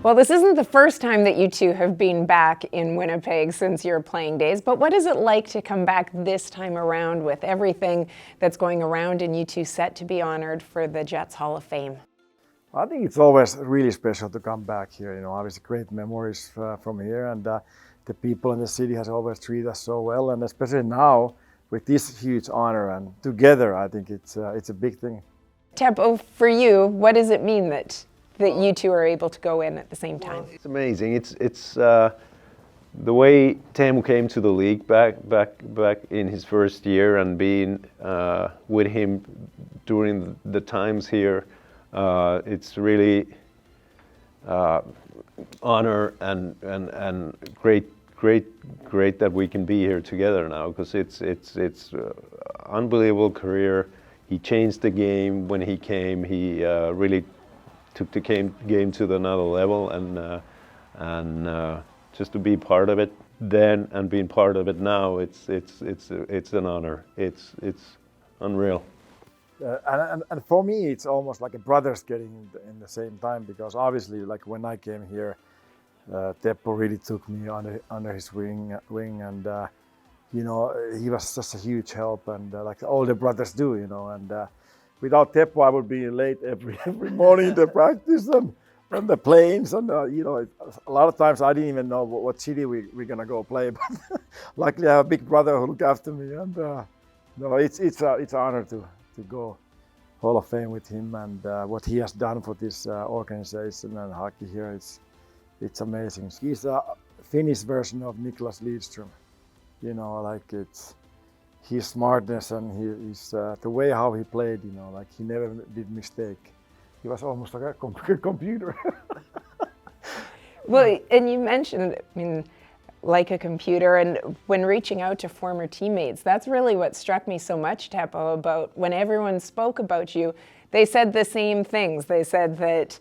Well, this isn't the first time that you two have been back in Winnipeg since your playing days, but what is it like to come back this time around with everything that's going around and you two set to be honored for the Jets Hall of Fame? I think it's always really special to come back here. You know, obviously great memories from here, and the people in the city has always treated us so well, and especially now with this huge honor and together, I think it's a big thing. Teppo, for you, what does it mean that you two are able to go in at the same time? It's amazing. It's the way Teemu came to the league back in his first year, and being with him during the times here. It's really honor and great that we can be here together now, because it's unbelievable career. He changed the game when he came. He really took the game to another level, and just to be part of it then and being part of it now, it's an honor. It's unreal. And for me, it's almost like a brothers getting in the same time, because obviously, like when I came here, Teppo really took me under his wing, and you know, he was just a huge help, and like all the brothers do, you know. And without Teppo, I would be late every morning to practice and the planes, and you know, a lot of times I didn't even know what city we're gonna go play, but luckily I have a big brother who looked after me, and no, it's an honor to go Hall of Fame with him, and what he has done for this organization and hockey here, it's amazing. He's a Finnish version of Niklas Lidström. You know, like it's his smartness and his the way how he played. You know, like he never did mistake. He was almost like a computer. Well, and you mentioned, I mean, like a computer, and when reaching out to former teammates, that's really what struck me so much, Teppo, about when everyone spoke about you, they said the same things. They said that,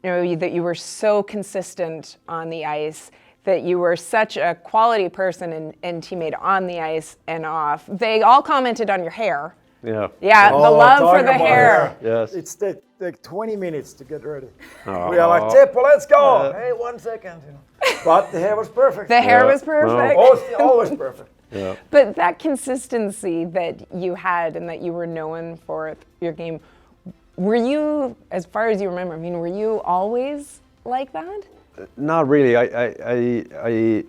you know, that you were so consistent on the ice, that you were such a quality person and teammate on the ice and off. They all commented on your hair. Yeah. Yeah, the love for the hair. Yes. It's take 20 minutes to get ready. Oh. We are like, Teppo, let's go. Hey, 1 second. You know. But the hair was perfect. The hair was perfect. Always perfect. Yeah. But that consistency that you had and that you were known for your game, were you, as far as you remember, I mean, were you always like that? Not really. I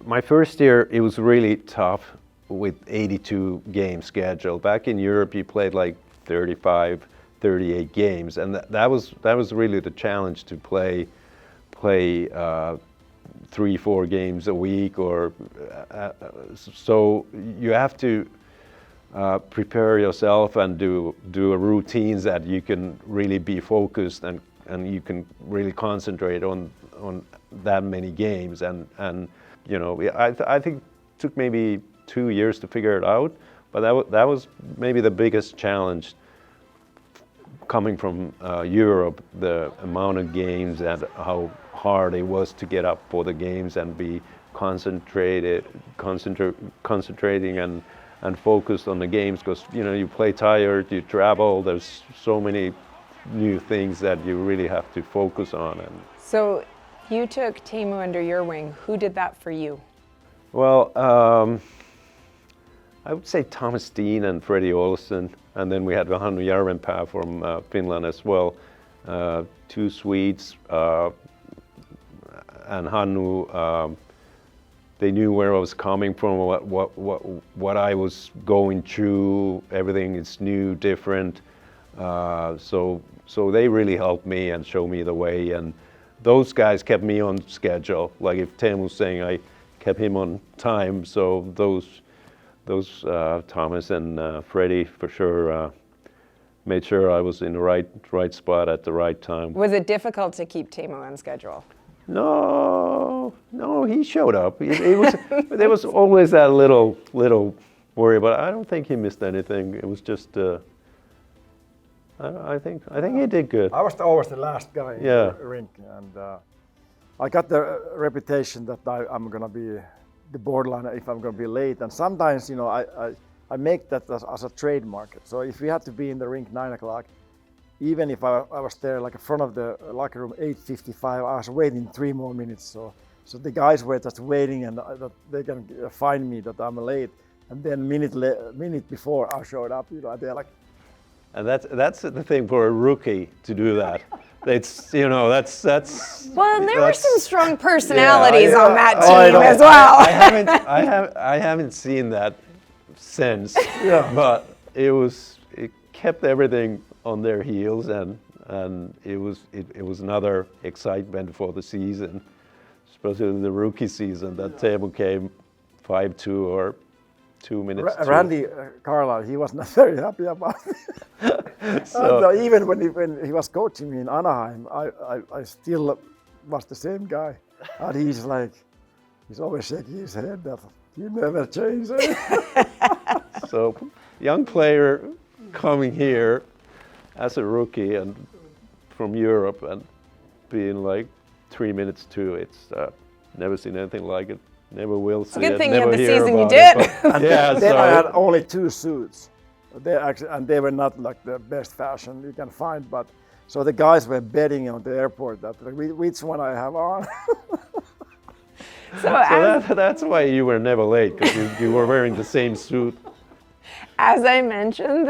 my first year, it was really tough with 82 game schedule. Back in Europe, you played like 35, 38 games, and that was really the challenge, to play 3-4 games a week, or so you have to prepare yourself and do routines that you can really be focused, and you can really concentrate on that many games, and you know, I think it took maybe 2 years to figure it out, but that was maybe the biggest challenge coming from Europe, the amount of games and how hard it was to get up for the games and be concentrating and focused on the games, because you know, you play tired, you travel, there's so many new things that you really have to focus on. And So you took Teemu under your wing. Who did that for you? well, I would say Thomas Steen and Freddie Olsen, and then we had Hannu Järvenpää from Finland as well. 2 Swedes, and Hannu, they knew where I was coming from, what I was going through. Everything is new, different. So they really helped me and showed me the way, and those guys kept me on schedule. Like if Teemu was saying, I kept him on time. So those Thomas and Freddie for sure made sure I was in the right spot at the right time. Was it difficult to keep Teemu on schedule? No, he showed up. It was there was always that little worry, but I don't think he missed anything. It was just I think he did good. I was always the last guy in the rink, and I got the reputation that I'm gonna be the borderline if I'm gonna be late. And sometimes, you know, I make that as a trademark. So if we had to be in the rink 9 o'clock, even if I was there like in front of the locker room 8:55, I was waiting 3 more minutes. So the guys were just waiting and that they can find me that I'm late. And then minute before I showed up, they're like. And that's the thing for a rookie to do that. It's that's. Well, and there were some strong personalities on that I team know. as well. I haven't seen that since. Yeah. But it kept everything on their heels, and it was another excitement for the season, especially the rookie season. That Teemu came 5-2 or 2 minutes. Randy Carlisle, he was not very happy about it. So, even when he was coaching me in Anaheim, I still was the same guy. And he's always shaking his head that you never change. So, young player coming here as a rookie and from Europe and being like 3 minutes to it's never seen anything like it. Never will see it. Good thing you never had the hear season you about did. it, yeah, then so I had only 2 suits. They were not like the best fashion you can find, but so the guys were betting on the airport that which one I have on. So that's why you were never late, because you were wearing the same suit. as I mentioned,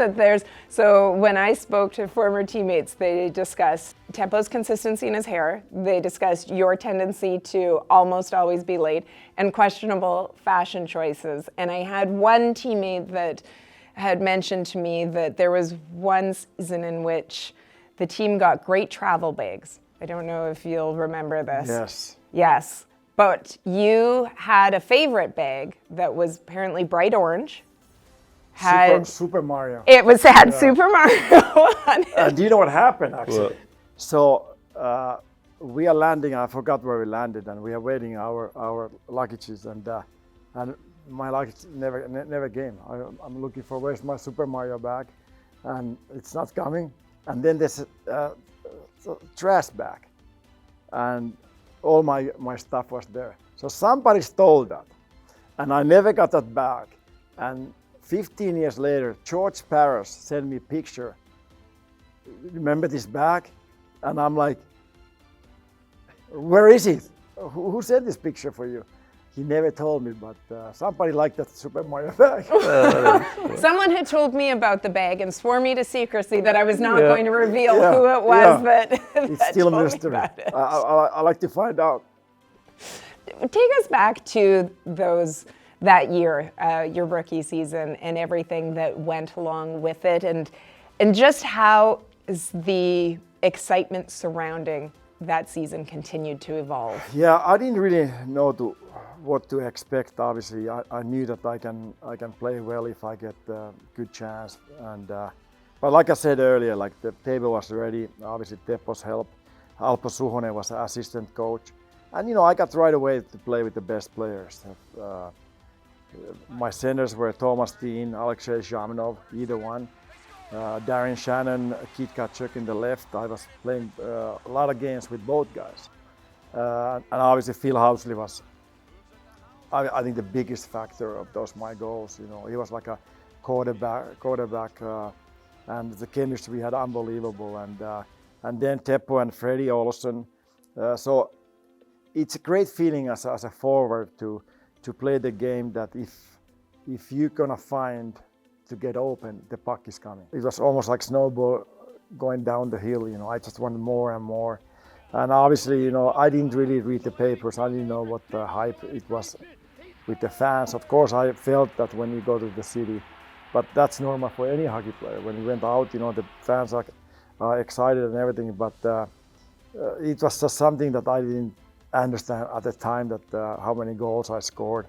so when I spoke to former teammates, they discussed Teppo's consistency in his hair. They discussed your tendency to almost always be late and questionable fashion choices. And I had one teammate that had mentioned to me that there was one season in which the team got great travel bags. I don't know if you'll remember this. Yes. Yes. But you had a favorite bag that was apparently bright orange. Super Mario. It had Super Mario on it. Do you know what happened actually? What? So we are landing. I forgot where we landed, and we are waiting our luggages, and my luggage never came. I'm looking for where's my Super Mario bag, and it's not coming. And then there's a trash bag, and all my stuff was there. So somebody stole that, and I never got that back. And 15 years later, George Paris sent me a picture. Remember this bag? And I'm like, where is it? Who sent this picture for you? He never told me, but somebody liked that Super Mario bag. Someone had told me about the bag and swore me to secrecy that I was not going to reveal who it was that It's still a told me mystery. about it. I like to find out. Take us back to that year, your rookie season, and everything that went along with it, and just how is the excitement surrounding that season continued to evolve. Yeah, I didn't really know what to expect. Obviously, I knew that I can play well if I get a good chance. And but like I said earlier, like the table was ready. Obviously, Teppo's help. Alpo Suhonen was the assistant coach, and I got right away to play with the best players. My centers were Thomas Dean, Alexei Zhamnov, either one. Darren Shannon, Keith Kachuk in the left. I was playing a lot of games with both guys. And obviously Phil Housley was, I think, the biggest factor of those my goals. He was like a quarterback, and the chemistry we had unbelievable. And then Teppo and Freddie Olsen. So it's a great feeling as a forward to play the game that if you're gonna find to get open, the puck is coming. It was almost like snowball going down the hill. I just wanted more and more. And obviously, I didn't really read the papers. I didn't know what the hype it was with the fans. Of course, I felt that when you go to the city, but that's normal for any hockey player. When you went out, the fans are excited and everything. But it was just something that I didn't understand at the time, that how many goals I scored.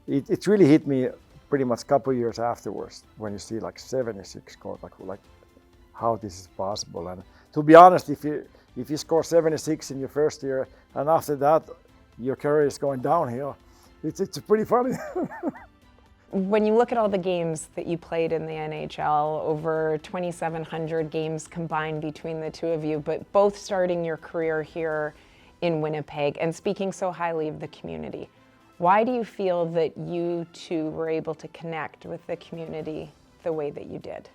It really hit me pretty much a couple of years afterwards when you see like 76 goals, like how this is possible. And to be honest, if you score 76 in your first year and after that your career is going downhill, it's pretty funny. When you look at all the games that you played in the NHL, over 2,700 games combined between the two of you, but both starting your career here in Winnipeg and speaking so highly of the community, why do you feel that you two were able to connect with the community the way that you did?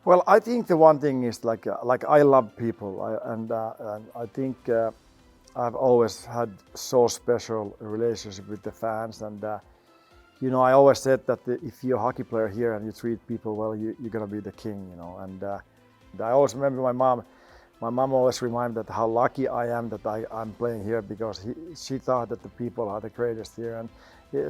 Well, I think the one thing is like I love people, and I think I've always had so special relationship with the fans, and you know, I always said that if you're a hockey player here and you treat people well, you're gonna be the king, you know. And I always remember my mom. My mom always reminded that how lucky I am that I'm playing here, because she thought that the people are the greatest here, and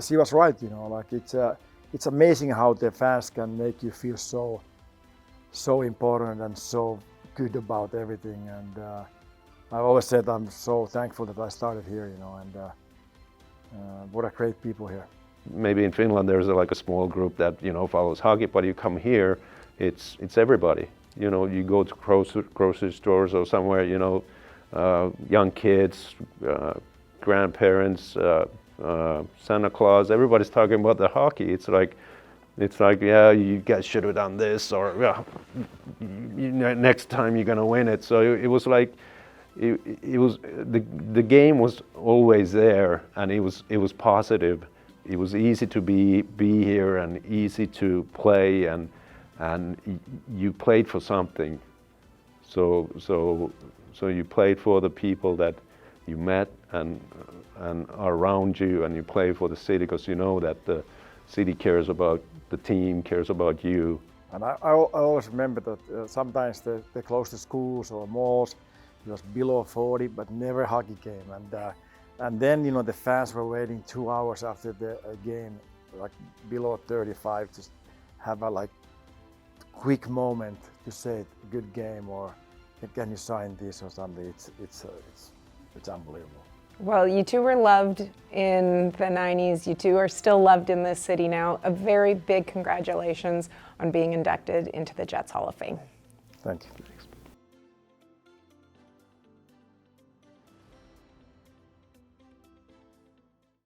she was right, you know. Like it's amazing how the fans can make you feel so important and so good about everything. And I've always said I'm so thankful that I started here, you know, and what a great people here. Maybe in Finland there's like a small group that, you know, follows hockey, but you come here, it's everybody. You know, you go to grocery stores or somewhere, you know, young kids, grandparents, Santa Claus, everybody's talking about the hockey. It's like, yeah, you guys should have done this, or yeah, next time you're gonna win it. So it was like, it was the game was always there, and it was positive. It was easy to be here and easy to play, and you played for something. So you played for the people that you met and are around you, and you play for the city because you know that the city cares about the team, cares about you. And I always remember that sometimes the closest schools or malls, it was below 40, but never hockey game. And then, you know, the fans were waiting 2 hours after the game, like below 35, to have a like quick moment to say good game, or can you sign this or something. It's unbelievable. Well, you two were loved in the 90s. You two are still loved in this city now. A very big congratulations on being inducted into the Jets Hall of Fame. Thank you.